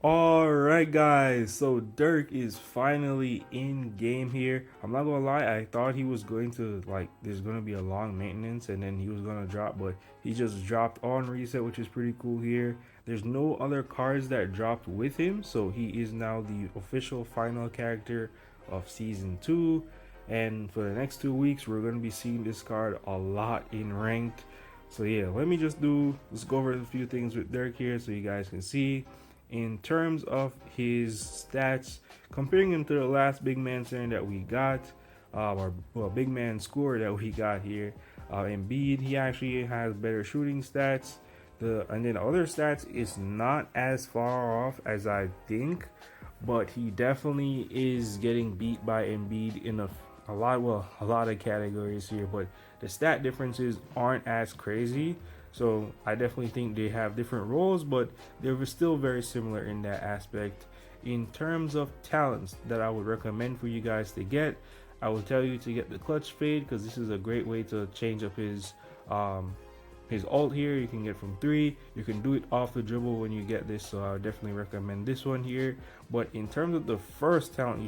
Alright guys, so Dirk is finally in game here. I'm not gonna lie, I thought he was going to there's gonna be a long maintenance and then he was gonna drop, but he just dropped on reset, which is pretty cool here. There's no other cards that dropped with him, so he is now the official final character of season 2. And for the next 2 weeks we're gonna be seeing this card a lot in ranked. So yeah, let's go over a few things with Dirk here so you guys can see. In terms of his stats, comparing him to the last big man center that we got, big man scorer that we got here, Embid, he actually has better shooting stats. And then the other stats is not as far off as I think, but he definitely is getting beat by Embiid in a lot of categories here. But the stat differences aren't as crazy. So I definitely think they have different roles, but they're still very similar in that aspect. In terms of talents that I would recommend for you guys to get, I would tell you to get the clutch fade because this is a great way to change up his ult here. You can get from 3. You can do it off the dribble when you get this, so I would definitely recommend this one here. But in terms of the first talent you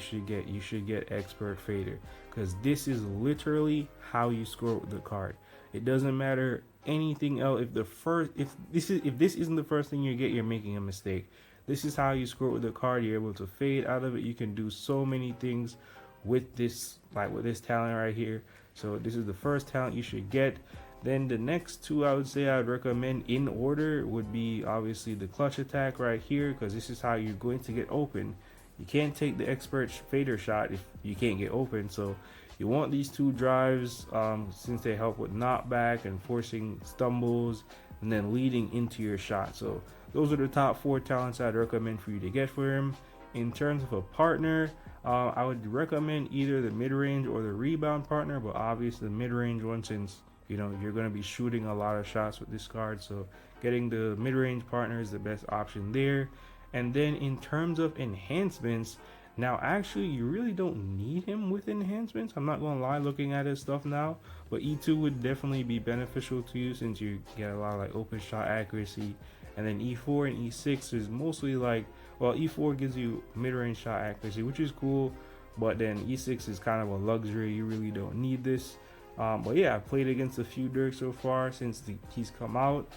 should get expert fader because this is literally how you score with the card. It doesn't matter anything else. If this isn't the first thing you get, you're making a mistake. This is how you score with the card. You're able to fade out of it. You can do so many things with this talent right here. So this is the first talent you should get. Then the next two I would say I'd recommend in order would be obviously the clutch attack right here because this is how you're going to get open. You can't take the expert fader shot if you can't get open. So you want these two drives since they help with knockback and forcing stumbles and then leading into your shot. So those are the top 4 talents I'd recommend for you to get for him. In terms of a partner, I would recommend either the mid-range or the rebound partner, but obviously the mid-range one since you're going to be shooting a lot of shots with this card. So getting the mid-range partner is the best option there. And then in terms of enhancements, now, actually, you really don't need him with enhancements. I'm not going to lie looking at his stuff now. But E2 would definitely be beneficial to you since you get a lot of open shot accuracy. And then E4 and E6 is mostly E4 gives you mid-range shot accuracy, which is cool. But then E6 is kind of a luxury. You really don't need this. But yeah, I've played against a few Dirk so far since he's come out.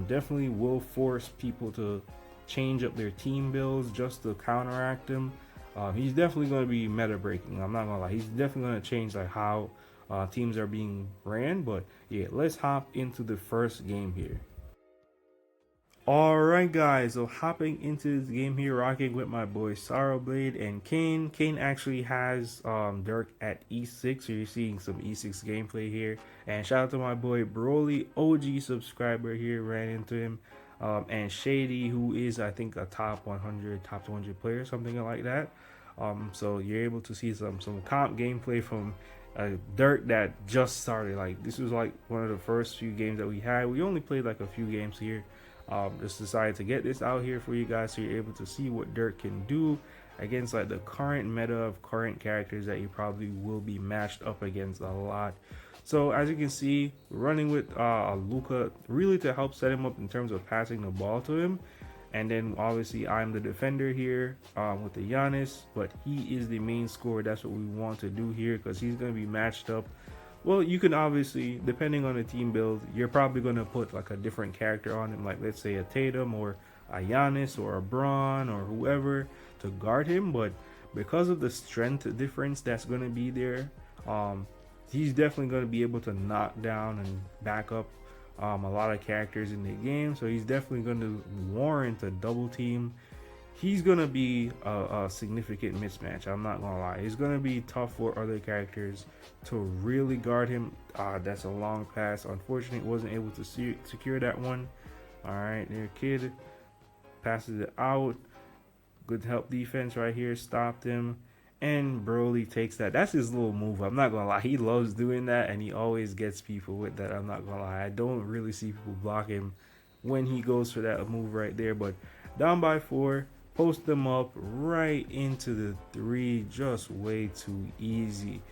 Definitely will force people to change up their team builds just to counteract him. He's definitely going to be meta breaking. I'm not going to lie. He's definitely going to change how teams are being ran. But yeah, let's hop into the first game here. Alright guys, so hopping into this game here, rocking with my boy Blade and Kane. Kane actually has Dirk at E6, so you're seeing some E6 gameplay here. And shout out to my boy Broly, OG subscriber here, ran into him. And Shady, who is I think a top 100, top 200 player, something like that. So you're able to see some comp gameplay from Dirk that just started. This was one of the first few games that we had. We only played a few games here. Just decided to get this out here for you guys so you're able to see what Dirk can do against the current meta of current characters that you probably will be matched up against a lot. So as you can see, running with Luka really to help set him up in terms of passing the ball to him. And then obviously I'm the defender here with the Giannis, but he is the main scorer. That's what we want to do here because he's going to be matched up. Well, you can obviously, depending on the team build, you're probably going to put a different character on him, let's say a Tatum or a Giannis or a Braun or whoever to guard him. But because of the strength difference that's going to be there, he's definitely going to be able to knock down and back up a lot of characters in the game. So he's definitely going to warrant a double team. He's going to be a significant mismatch. I'm not going to lie. It's going to be tough for other characters to really guard him. That's a long pass. Unfortunately, wasn't able to secure that one. All right, there, kid. Passes it out. Good help defense right here. Stopped him. And Broly takes that. That's his little move. I'm not going to lie. He loves doing that, and he always gets people with that. I'm not going to lie. I don't really see people block him when he goes for that move right there. But down by 4. Post them up right into the 3, just way too easy.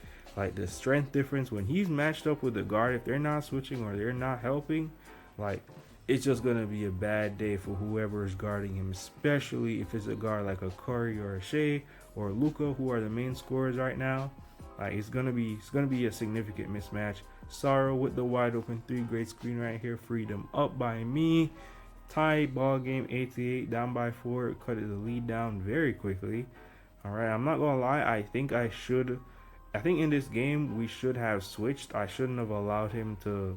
The strength difference when he's matched up with the guard, if they're not switching or they're not helping, it's just gonna be a bad day for whoever is guarding him, especially if it's a guard like a Curry or a Shai or Luka, who are the main scorers right now. It's gonna be a significant mismatch. Sorrow with the wide open three, great screen right here, freed him up by me. Tie ball game 8-8, down by 4, cut the lead down very quickly. All right, I'm not gonna lie, I think in this game we should have switched. I shouldn't have allowed him to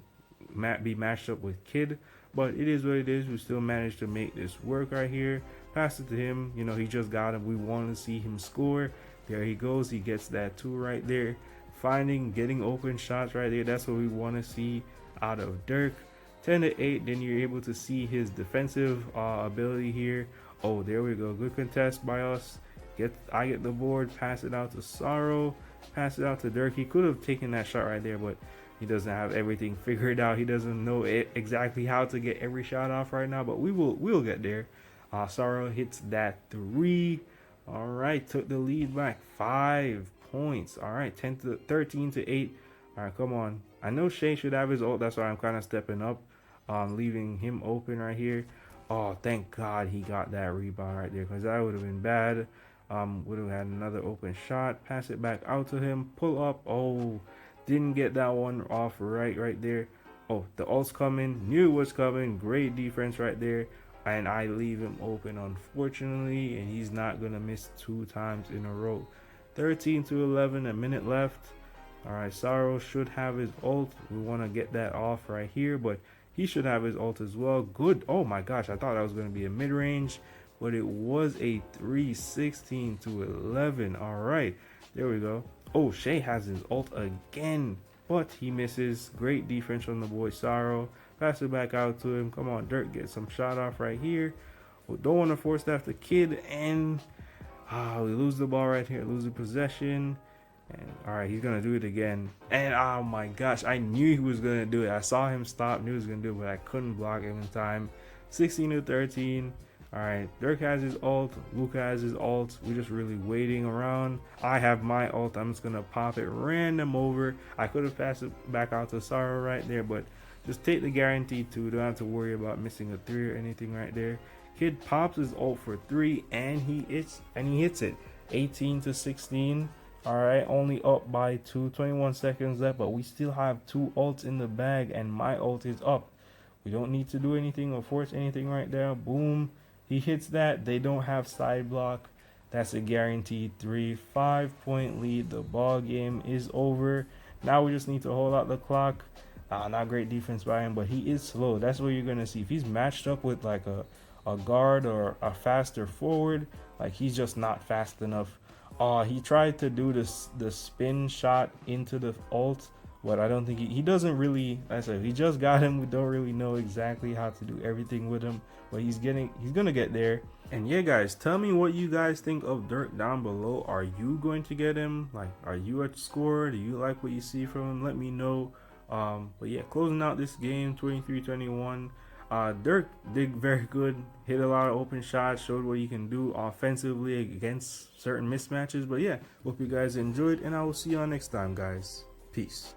be matched up with Kid, but it is what it is. We still managed to make this work right here. Pass it to him. He just got him. We wanted to see him score. There he goes. He gets that 2 right there. Getting open shots right there. That's what we want to see out of Dirk. 10-8. Then you're able to see his defensive ability here. Oh, there we go. Good contest by us. I get the board. Pass it out to Sorrow. Pass it out to Dirk. He could have taken that shot right there, but he doesn't have everything figured out. He doesn't know exactly how to get every shot off right now, but we'll get there. Sorrow hits that 3. All right, took the lead back 5 points. All right, 13-8. All right, come on. I know Shai should have his ult. That's why I'm kind of stepping up, leaving him open right here. Oh, thank God he got that rebound right there, because that would have been bad. Would have had another open shot. Pass it back out to him. Pull up. Oh, didn't get that one off right there. Oh, the ult's coming. Knew it was coming. Great defense right there. And I leave him open, unfortunately, and he's not going to miss 2 times in a row. 13-11, a minute left. All right, Sorrow should have his ult. We want to get that off right here, but he should have his ult as well. Good. Oh my gosh, I thought that was going to be a mid-range, but it was a 3, 16-11. All right, there we go. Oh, Shai has his ult again, but he misses. Great defense from the boy Sorrow. Pass it back out to him. Come on, Dirk, get some shot off right here. We don't want to force that to Kid, and we lose the ball right here. Lose the possession. And all right, he's gonna do it again. And oh my gosh, I knew he was gonna do it. I saw him stop, knew he was gonna do it, but I couldn't block him in time. 16-13. All right, Dirk has his ult. Luka has his ult. We're just really waiting around. I have my ult. I'm just gonna pop it random over. I could have passed it back out to Sorrow right there, but just take the guaranteed 2. Don't have to worry about missing a 3 or anything right there. Kid pops his ult for 3, and he hits it. 18-16. All right, only up by 2. 21 seconds left, but we still have 2 ults in the bag, and my ult is up. We don't need to do anything or force anything right there. Boom. He hits that. They don't have side block. That's a guaranteed 3. 5-point lead. The ball game is over. Now we just need to hold out the clock. Not great defense by him, but he is slow. That's what you're going to see. If he's matched up with like a guard or a faster forward, like he's just not fast enough. He tried to do the spin shot into the ult, but I don't think he doesn't really. I said he just got him. We don't really know exactly how to do everything with him, but he's gonna get there. And yeah, guys, tell me what you guys think of Dirk down below. Are you going to get him? Like, are you a scorer? Do you like what you see from him? Let me know. But yeah, closing out this game, 23-21. Dirk did very good, hit a lot of open shots, showed what he can do offensively against certain mismatches. But yeah, hope you guys enjoyed, and I will see y'all next time, guys. Peace.